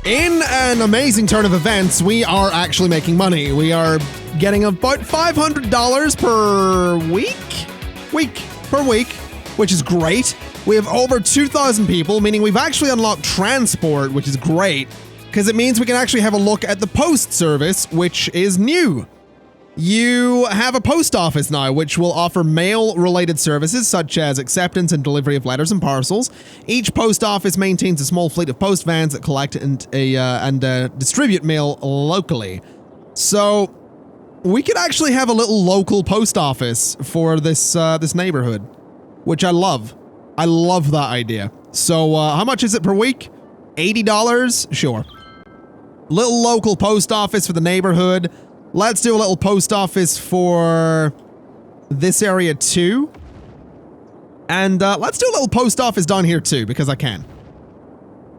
In an amazing turn of events, we are actually making money. We are getting about $500 per week, which is great. We have over 2,000 people, meaning we've actually unlocked transport, which is great, because it means we can actually have a look at the post service, which is new. You have a post office now, which will offer mail-related services such as acceptance and delivery of letters and parcels. Each post office maintains a small fleet of post vans that collect and distribute mail locally. So we could actually have a little local post office for this neighborhood, which I love. I love that idea. So how much is it per week? $80? Sure. Little local post office for the neighborhood. Let's do a little post office for this area too. And let's do a little post office down here too, because I can.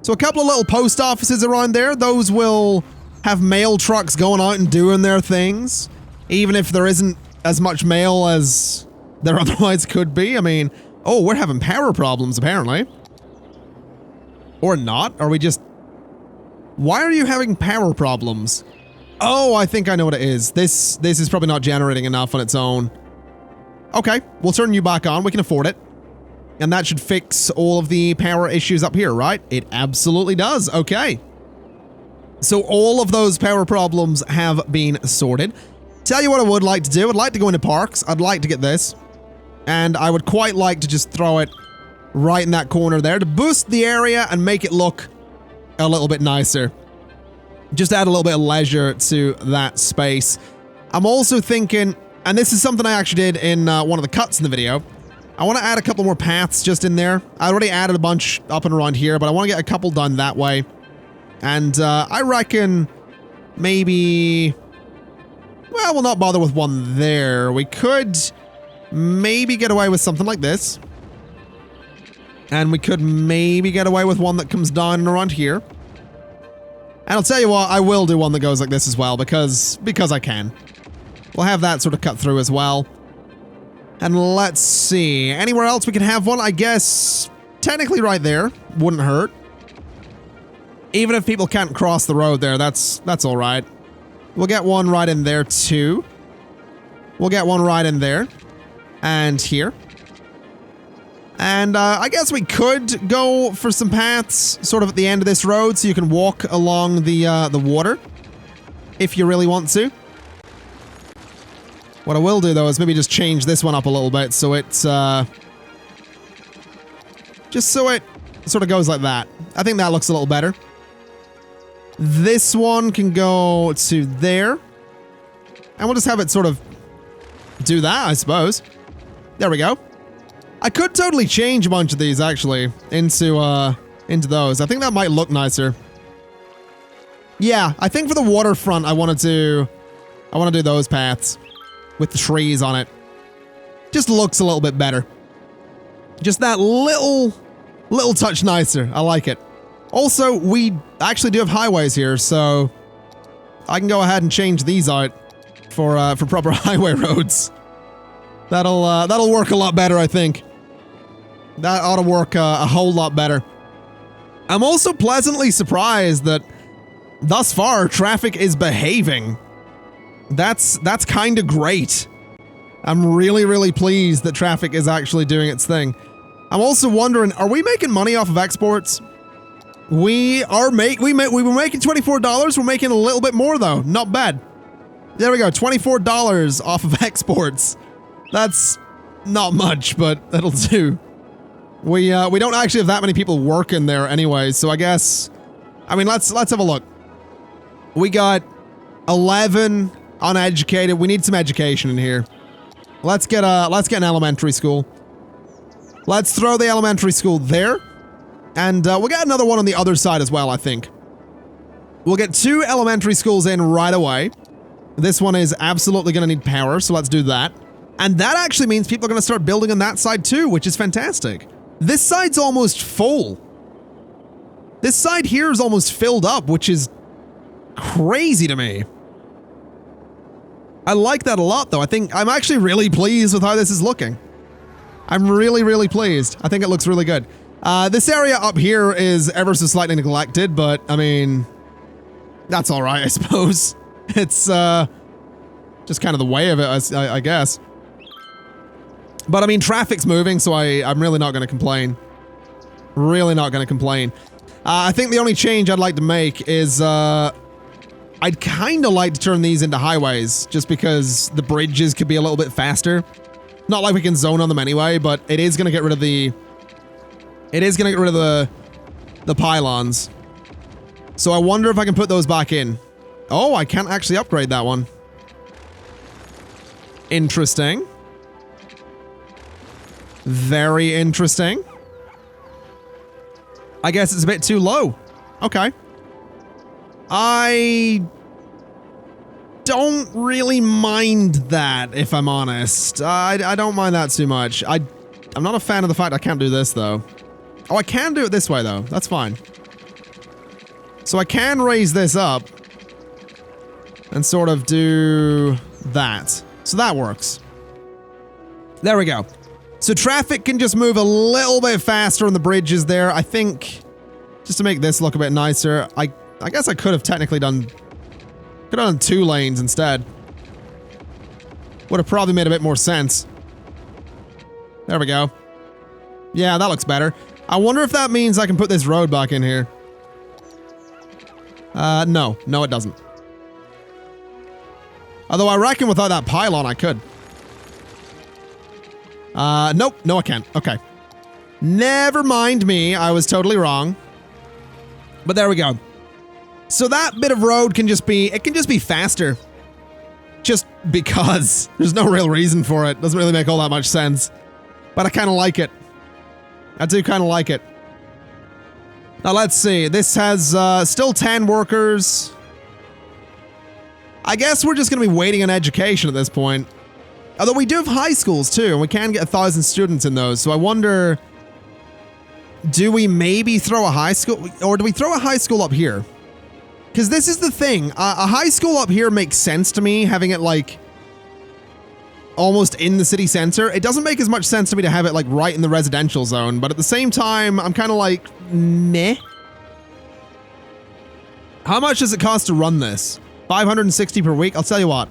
So a couple of little post offices around there. Those will have mail trucks going out and doing their things, even if there isn't as much mail as there otherwise could be. I mean, oh, we're having power problems apparently. Or not. Are we just... Why are you having power problems? Oh, I think I know what it is. This is probably not generating enough on its own. Okay, we'll turn you back on. We can afford it. And that should fix all of the power issues up here, right? It absolutely does. Okay. So all of those power problems have been sorted. Tell you what I would like to do. I'd like to go into parks. I'd like to get this. And I would quite like to just throw it right in that corner there to boost the area and make it look a little bit nicer. Just add a little bit of leisure to that space. I'm also thinking, and this is something I actually did in one of the cuts in the video, I want to add a couple more paths just in there. I already added a bunch up and around here, but I want to get a couple done that way. And I reckon maybe... Well, we'll not bother with one there. We could maybe get away with something like this. And we could maybe get away with one that comes down and around here. And I'll tell you what, I will do one that goes like this as well, because I can. We'll have that sort of cut through as well. And let's see, anywhere else we can have one? I guess technically right there wouldn't hurt. Even if people can't cross the road there, that's all right. We'll get one right in there too. We'll get one right in there. And here. And I guess we could go for some paths sort of at the end of this road so you can walk along the water if you really want to. What I will do though is maybe just change this one up a little bit so it's just so it sort of goes like that. I think that looks a little better. This one can go to there. And we'll just have it sort of do that, I suppose. There we go. I could totally change a bunch of these, actually, into those. I think that might look nicer. Yeah, I think for the waterfront, I want to do those paths with the trees on it. Just looks a little bit better. Just that little touch nicer. I like it. Also, we actually do have highways here, so I can go ahead and change these out for proper highway roads. That'll work a lot better, I think. That ought to work a whole lot better. I'm also pleasantly surprised that thus far traffic is behaving. That's kind of great. I'm really pleased that traffic is actually doing its thing. I'm also wondering, are we making money off of exports? We were making $24. We're making a little bit more though. Not bad. There we go. $24 off of exports. That's not much, but that'll do. We don't actually have that many people working there anyway, so I guess, I mean, let's have a look. We got 11 uneducated. We need some education in here. Let's get an elementary school. Let's throw the elementary school there. And we'll get another one on the other side as well, I think. We'll get 2 elementary schools in right away. This one is absolutely going to need power, so let's do that. And that actually means people are going to start building on that side too, which is fantastic. This side's almost full. This side here is almost filled up, which is crazy to me. I like that a lot, though. I'm actually really pleased with how this is looking. I'm really pleased. I think it looks really good. This area up here is ever so slightly neglected, but I mean, that's all right, I suppose. It's just kind of the way of it, I guess. But I mean, traffic's moving, so I'm really not going to complain. Really not going to complain. I think the only change I'd like to make is I'd kind of like to turn these into highways, just because the bridges could be a little bit faster. Not like we can zone on them anyway, but it is going to get rid of the... It is going to get rid of the pylons. So I wonder if I can put those back in. Oh, I can't actually upgrade that one. Interesting. Very interesting. I guess it's a bit too low. Okay. I don't really mind that, if I'm honest. I don't mind that too much. I'm not a fan of the fact I can't do this, though. Oh, I can do it this way, though. That's fine. So I can raise this up and sort of do that. So that works. There we go. So traffic can just move a little bit faster on the bridges there. I think just to make this look a bit nicer, I guess I could have technically done 2 lanes instead. Would have probably made a bit more sense. There we go. Yeah, that looks better. I wonder if that means I can put this road back in here. No. No, it doesn't. Although I reckon without that pylon, I could. Nope. No, I can't. Okay. Never mind me. I was totally wrong. But there we go. So that bit of road can just be... It can just be faster. Just because. There's no real reason for it. Doesn't really make all that much sense. But I kind of like it. I do kind of like it. Now let's see. This has still 10 workers. I guess we're just going to be waiting on education at this point. Although we do have high schools too, and we can get 1,000 students in those. So I wonder, do we maybe throw a high school, or do we throw a high school up here? Because this is the thing. A high school up here makes sense to me, having it like almost in the city center. It doesn't make as much sense to me to have it like right in the residential zone, but at the same time, I'm kind of like, meh. How much does it cost to run this? 560 per week? I'll tell you what.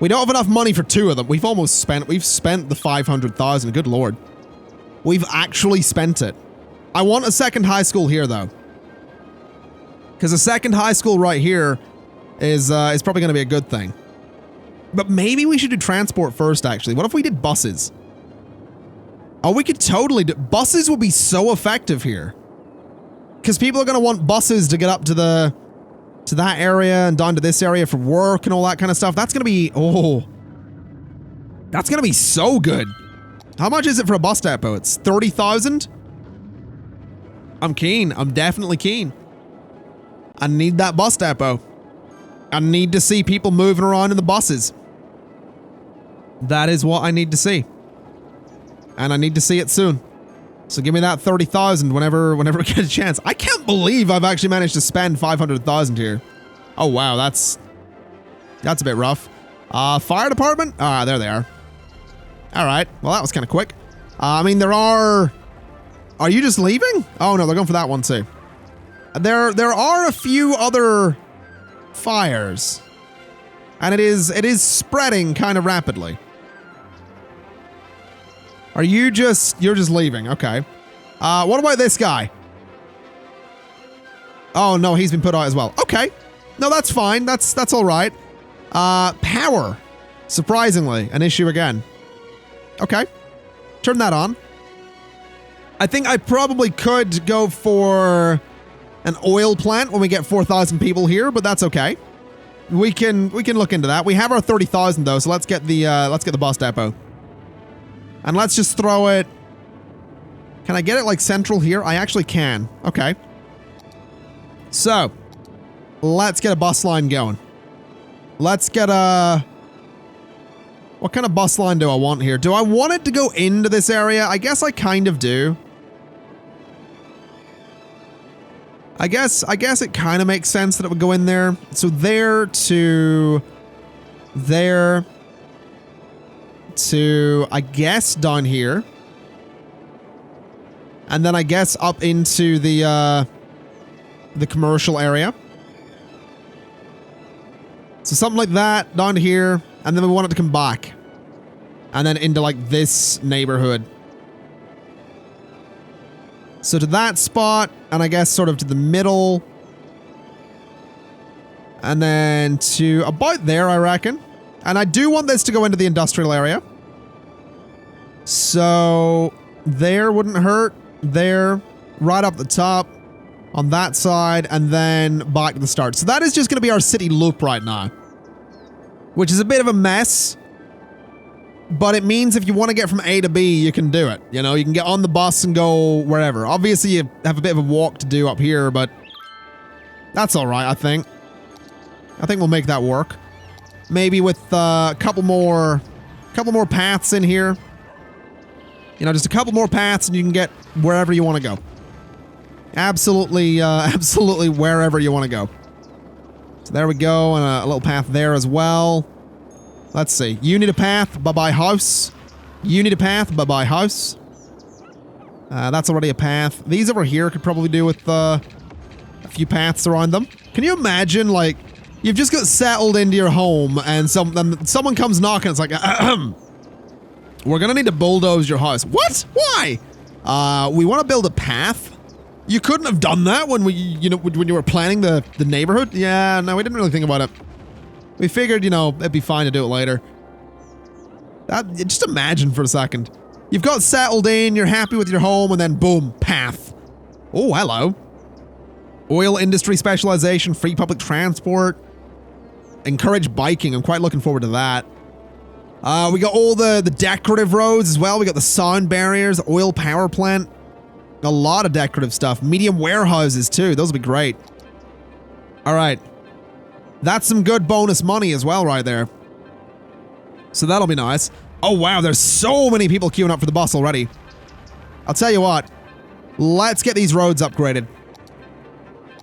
We don't have enough money for 2 of them. We've spent the 500,000. Good lord. We've actually spent it. I want a second high school here though. Because a second high school right here is probably going to be a good thing. But maybe we should do transport first, actually. What if we did buses? Oh, we could totally do... Buses will be so effective here. Because people are going to want buses to get up to that area and down to this area for work and all that kind of stuff. That's going to be... Oh. That's going to be so good. How much is it for a bus depot? It's 30,000? I'm keen. I'm definitely keen. I need that bus depot. I need to see people moving around in the buses. That is what I need to see. And I need to see it soon. So give me that 30,000 whenever we get a chance. I can't believe I've actually managed to spend 500,000 here. Oh wow, that's a bit rough. Fire department? Ah, there they are. All right. Well, that was kind of quick. I mean, there are... Are you just leaving? Oh no, they're going for that one too. There are a few other fires. And it is spreading kind of rapidly. Are you just... You're just leaving. Okay. What about this guy? Oh, no, he's been put out as well. Okay. No, that's fine. That's all right. Power. Surprisingly, an issue again. Okay. Turn that on. I think I probably could go for an oil plant when we get 4,000 people here, but that's okay. We can look into that. We have our 30,000 though, so let's get the bus depot. And let's just throw it. Can I get it like central here? I actually can. Okay. So, let's get a bus line going. Let's get a... What kind of bus line do I want here? Do I want it to go into this area? I guess I kind of do. I guess it kind of makes sense that it would go in there. So there to... There... To, I guess, down here. And then I guess up into the commercial area. So something like that down here. And then we want it to come back. And then into like this neighborhood. So to that spot. And I guess sort of to the middle. And then to about there, I reckon. And I do want this to go into the industrial area. So there wouldn't hurt. There, right up the top, on that side, and then back to the start. So that is just going to be our city loop right now. Which is a bit of a mess. But it means if you want to get from A to B, you can do it. You know, you can get on the bus and go wherever. Obviously, you have a bit of a walk to do up here, but that's all right, I think. I think we'll make that work. Maybe with a couple more paths in here. You know, just a couple more paths and you can get wherever you want to go. Absolutely, absolutely wherever you want to go. So there we go, and a little path there as well. Let's see. You need a path, bye-bye house. You need a path, bye-bye house. That's already a path. These over here could probably do with a few paths around them. Can you imagine, like, you've just got settled into your home and someone comes knocking, it's like, we're gonna need to bulldoze your house. What? Why? We want to build a path. You couldn't have done that when when you were planning the neighborhood? Yeah, no, we didn't really think about it. We figured, you know, it'd be fine to do it later. Just imagine for a second. You've got settled in, you're happy with your home, and then boom, path. Oh, hello. Oil industry specialization, free public transport. Encourage biking. I'm quite looking forward to that. We got all the decorative roads as well. We got the sound barriers, oil power plant. A lot of decorative stuff. Medium warehouses too. Those will be great. All right. That's some good bonus money as well right there. So that'll be nice. Oh wow, there's so many people queuing up for the bus already. I'll tell you what. Let's get these roads upgraded.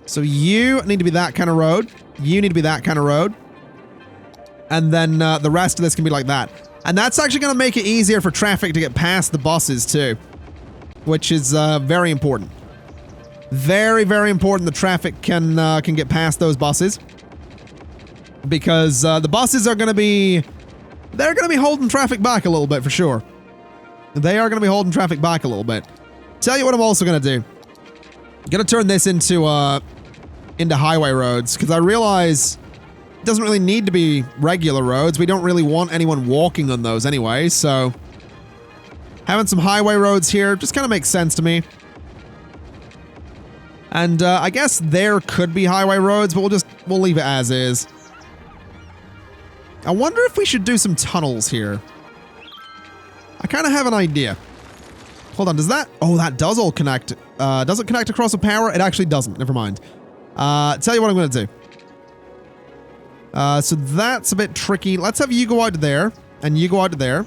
So you need to be that kind of road. You need to be that kind of road. And then the rest of this can be like that. And that's actually going to make it easier for traffic to get past the buses too. Which is very important. Very, very important the traffic can get past those buses. Because the buses are going to be... They're going to be holding traffic back a little bit for sure. They are going to be holding traffic back a little bit. Tell you what I'm also going to do. I'm going to turn this into highway roads. Because I realize... It doesn't really need to be regular roads. We don't really want anyone walking on those anyway, so... Having some highway roads here just kind of makes sense to me. And I guess there could be highway roads, but we'll leave it as is. I wonder if we should do some tunnels here. I kind of have an idea. Hold on, does that... Oh, that does all connect. Does it connect across the power? It actually doesn't. Never mind. Tell you what I'm going to do. So that's a bit tricky. Let's have you go out to there, and you go out to there.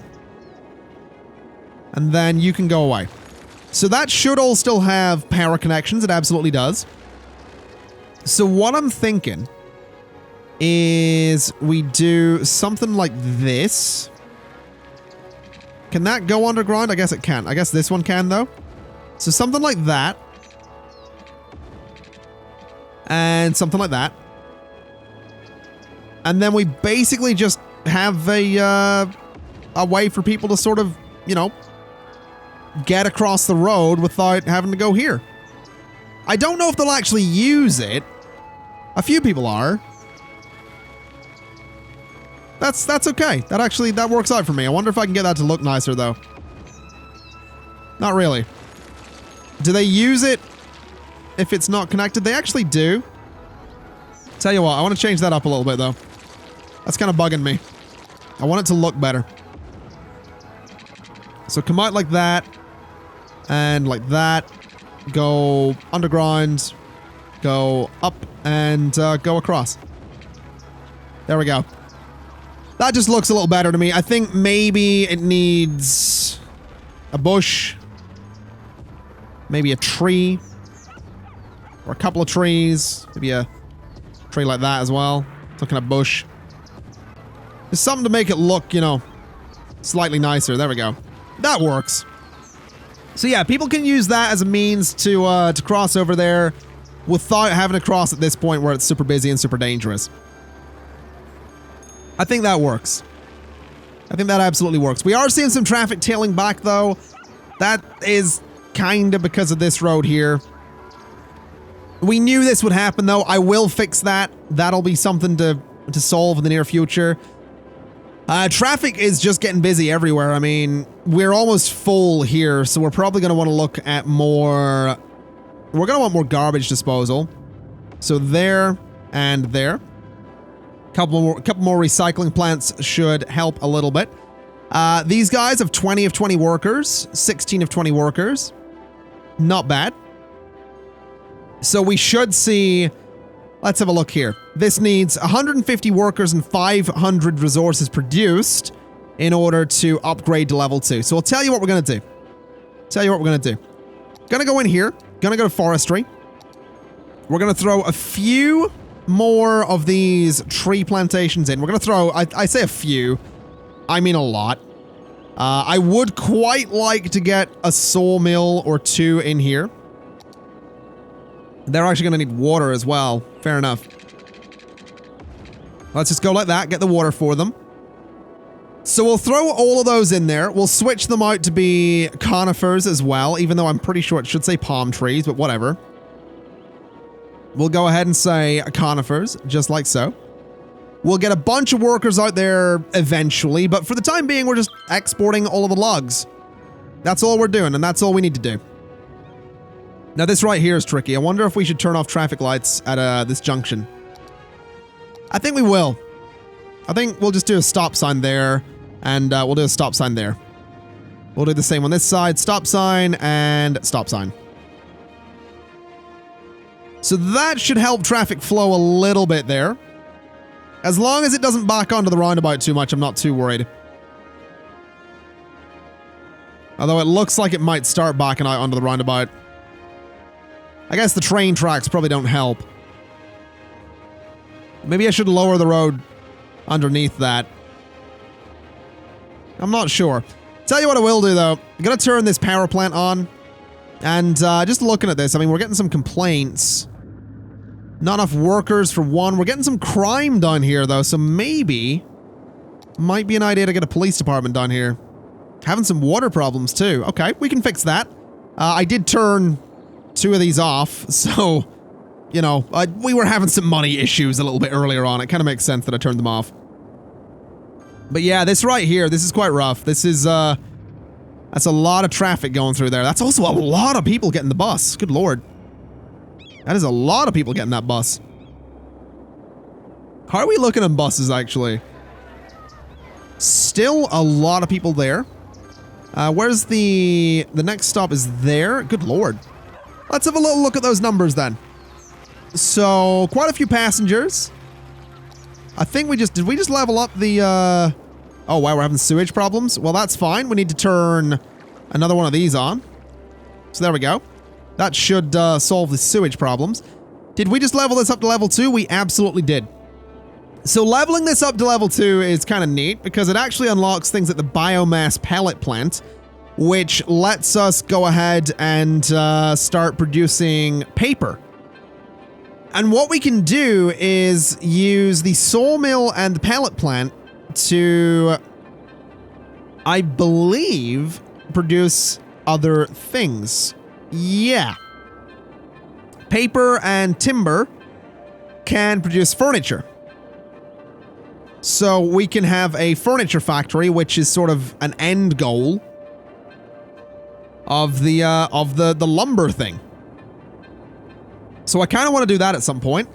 And then you can go away. So that should all still have power connections. It absolutely does. So what I'm thinking is we do something like this. Can that go underground? I guess it can. I guess this one can, though. So something like that. And something like that. And then we basically just have a way for people to sort of, you know, get across the road without having to go here. I don't know if they'll actually use it. A few people are. That's okay. That works out for me. I wonder if I can get that to look nicer, though. Not really. Do they use it if it's not connected? They actually do. Tell you what, I want to change that up a little bit, though. That's kind of bugging me. I want it to look better. So come out like that. And like that. Go underground. Go up and go across. There we go. That just looks a little better to me. I think maybe it needs a bush. Maybe a tree. Or a couple of trees. Maybe a tree like that as well. Looking at a bush. Just something to make it look, you know, slightly nicer. There we go. That works. So yeah, people can use that as a means to cross over there without having to cross at this point where it's super busy and super dangerous. I think that works. I think that absolutely works. We are seeing some traffic tailing back though. That is kind of because of this road here. We knew this would happen though. I will fix that. That'll be something to solve in the near future. Traffic is just getting busy everywhere. I mean, we're almost full here, so we're probably going to want to look at more... We're going to want more garbage disposal. So there and there. Couple more recycling plants should help a little bit. These guys have 20 of 20 workers, 16 of 20 workers. Not bad. So we should see... Let's have a look here. This needs 150 workers and 500 resources produced in order to upgrade to level 2. So I'll tell you what we're going to do. Gonna go in here. Gonna go to Forestry. We're going to throw a few more of these tree plantations in. We're going to throw... I say a few. I mean a lot. I would quite like to get a sawmill or two in here. They're actually going to need water as well. Fair enough. Let's just go like that. Get the water for them. So we'll throw all of those in there. We'll switch them out to be conifers as well, even though I'm pretty sure it should say palm trees, but whatever. We'll go ahead and say conifers, just like so. We'll get a bunch of workers out there eventually, but for the time being, we're just exporting all of the logs. That's all we're doing, and that's all we need to do. Now, this right here is tricky. I wonder if we should turn off traffic lights at this junction. I think we will. I think we'll just do a stop sign there, and we'll do a stop sign there. We'll do the same on this side. Stop sign and stop sign. So that should help traffic flow a little bit there. As long as it doesn't back onto the roundabout too much, I'm not too worried. Although it looks like it might start backing out onto the roundabout. I guess the train tracks probably don't help. Maybe I should lower the road underneath that. I'm not sure. Tell you what I will do though. I'm gonna turn this power plant on. And just looking at this, I mean, we're getting some complaints. Not enough workers for one. We're getting some crime down here though, so maybe might be an idea to get a police department down here. Having some water problems too. Okay, we can fix that. I did turn 2 of these off, so, you know, we were having some money issues a little bit earlier on. It kind of makes sense that I turned them off. But yeah, this right here, this is quite rough. This is, that's a lot of traffic going through there. That's also a lot of people getting the bus. Good lord. That is a lot of people getting that bus. How are we looking at buses, actually? Still a lot of people there. Where's the next stop is there? Good lord. Let's have a little look at those numbers then. So, quite a few passengers. I think did we just level up the, oh wow, we're having sewage problems? Well, that's fine. We need to turn another one of these on. So there we go. That should solve the sewage problems. Did we just level this up to level 2? We absolutely did. So leveling this up to level 2 is kind of neat because it actually unlocks things at the biomass pellet plant, which lets us go ahead and start producing paper. And what we can do is use the sawmill and the pellet plant to, I believe, produce other things. Yeah. Paper and timber can produce furniture. So we can have a furniture factory, which is sort of an end goal of the lumber thing. So I kind of want to do that at some point.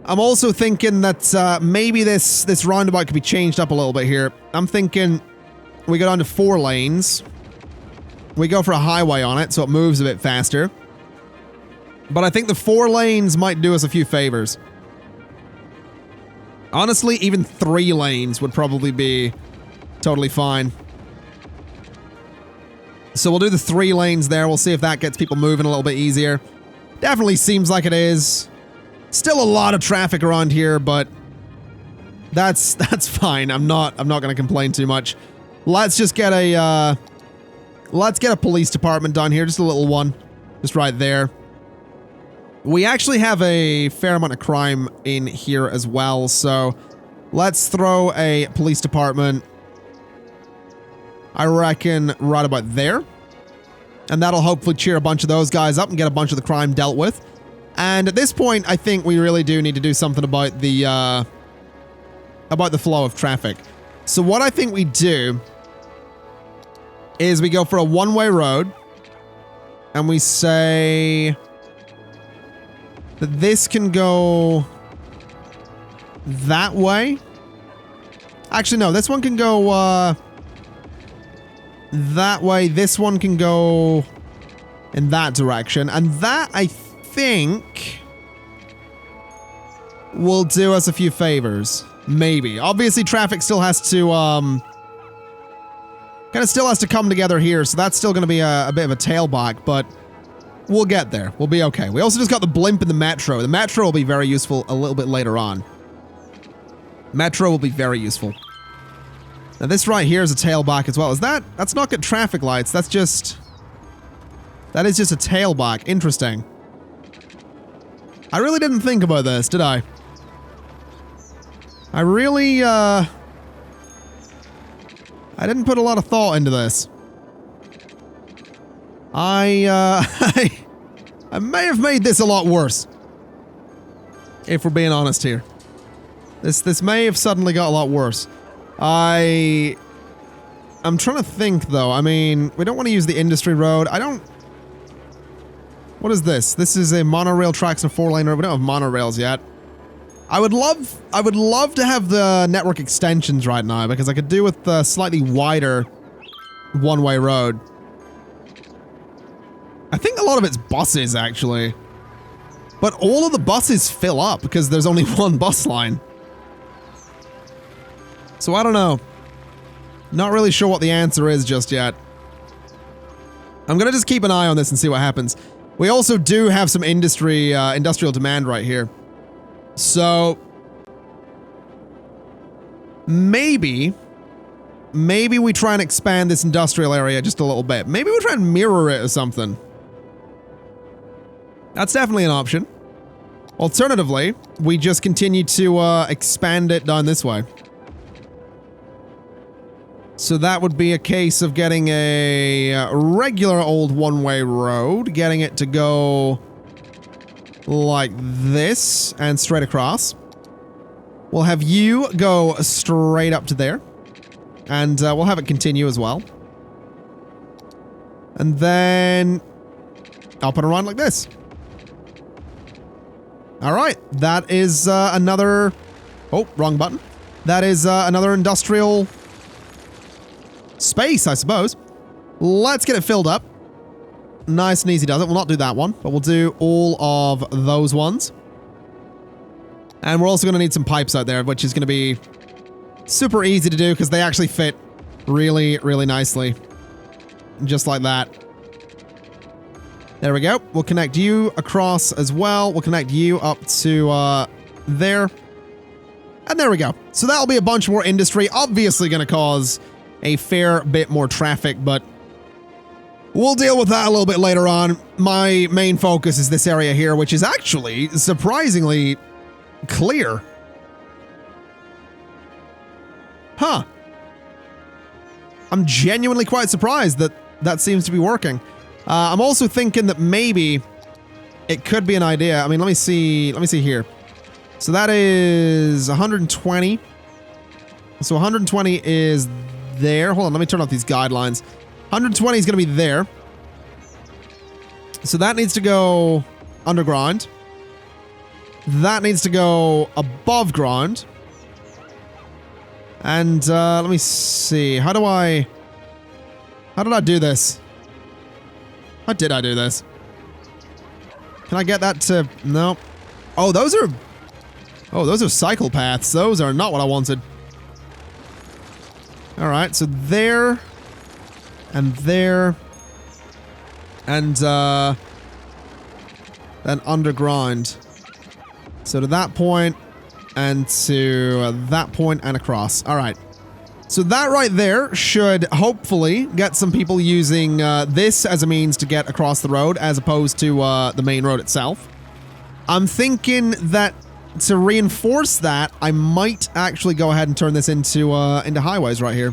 I'm also thinking that maybe this roundabout could be changed up a little bit here. I'm thinking we go down to 4 lanes. We go for a highway on it, so it moves a bit faster. But I think the 4 lanes might do us a few favors. Honestly, even 3 lanes would probably be totally fine. So we'll do the 3 lanes there. We'll see if that gets people moving a little bit easier. Definitely seems like it is. Still a lot of traffic around here, but that's fine. I'm not going to complain too much. Let's just get a Let's get a police department done here. Just a little one. Just right there. We actually have a fair amount of crime in here as well, so let's throw a police department, I reckon, right about there. And that'll hopefully cheer a bunch of those guys up and get a bunch of the crime dealt with. And at this point, I think we really do need to do something about the flow of traffic. So what I think we do is we go for a one-way road, and we say that this can go that way. Actually, no, this one can go that way. This one can go in that direction. And that, I think, will do us a few favors. Maybe. Obviously, traffic still has to, kind of still has to come together here, so that's still going to be a bit of a tailback, but we'll get there. We'll be okay. We also just got the blimp in the metro. The metro will be very useful a little bit later on. Metro will be very useful. Now this right here is a tailback as well. Is that? That's not got traffic lights. That's just... That is just a tailback. Interesting. I really didn't think about this, did I? I really, I didn't put a lot of thought into this. I may have made this a lot worse. If we're being honest here. This may have suddenly got a lot worse. I'm trying to think, though. I mean, we don't want to use the industry road. What is this? This is a monorail tracks and 4-lane road. We don't have monorails yet. I would love to have the network extensions right now, because I could do with the slightly wider one-way road. I think a lot of it's buses, actually. But all of the buses fill up because there's only one bus line. So I don't know. Not really sure what the answer is just yet. I'm gonna just keep an eye on this and see what happens. We also do have some industrial demand right here. So maybe we try and expand this industrial area just a little bit. Maybe we'll try and mirror it or something. That's definitely an option. Alternatively, we just continue to expand it down this way. So that would be a case of getting a regular old one-way road, getting it to go like this and straight across. We'll have you go straight up to there, and we'll have it continue as well. And then up and around like this. All right, that is another... Oh, wrong button. That is another industrial space, I suppose. Let's get it filled up. Nice and easy does it. We'll not do that one, but we'll do all of those ones. And we're also going to need some pipes out there, which is going to be super easy to do because they actually fit really, really nicely. Just like that. There we go. We'll connect you across as well. We'll connect you up to there. And there we go. So that'll be a bunch more industry. Obviously going to cause a fair bit more traffic, but we'll deal with that a little bit later on. My main focus is this area here, which is actually surprisingly clear. Huh. I'm genuinely quite surprised that that seems to be working. I'm also thinking that maybe it could be an idea. I mean, let me see here. So that is 120. So 120 is there. Hold on, let me turn off these guidelines. 120 is going to be there. So that needs to go underground. That needs to go above ground. And let me see. How did I do this? How did I do this? Can I get that to... No. Oh, those are cycle paths. Those are not what I wanted. All right, so there and there and then underground. So to that point and to that point and across. All right. So that right there should hopefully get some people using this as a means to get across the road as opposed to the main road itself. I'm thinking that to reinforce that, I might actually go ahead and turn this into highways right here.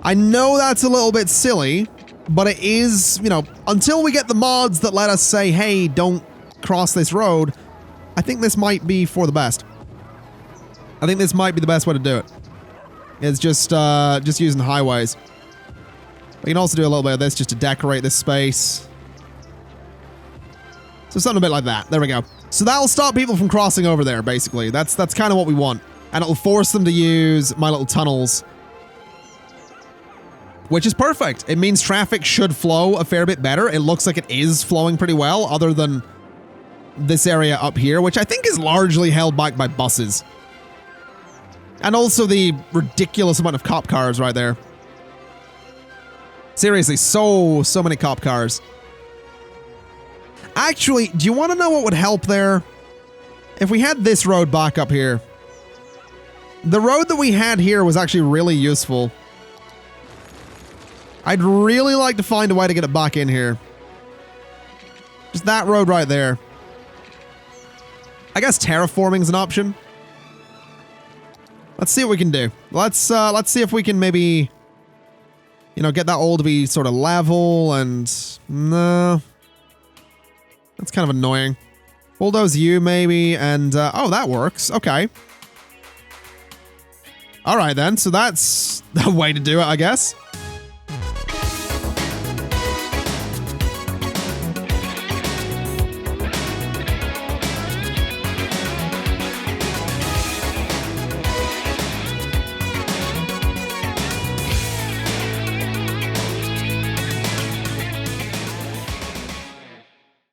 I know that's a little bit silly, but it is, you know, until we get the mods that let us say, hey, don't cross this road, I think this might be for the best. I think this might be the best way to do it. It's just using highways. We can also do a little bit of this just to decorate this space. So something a bit like that. There we go. So that'll stop people from crossing over there, basically. That's kind of what we want. And it'll force them to use my little tunnels. Which is perfect. It means traffic should flow a fair bit better. It looks like it is flowing pretty well, other than this area up here, which I think is largely held back by buses. And also the ridiculous amount of cop cars right there. Seriously, so many cop cars. Actually, do you want to know what would help there? If we had this road back up here. The road that we had here was actually really useful. I'd really like to find a way to get it back in here. Just that road right there. I guess terraforming is an option. Let's see what we can do. Let's see if we can maybe, you know, get that all to be sort of level and no. That's kind of annoying. Bulldoze you maybe and oh, that works. Okay. All right then. So that's the way to do it, I guess.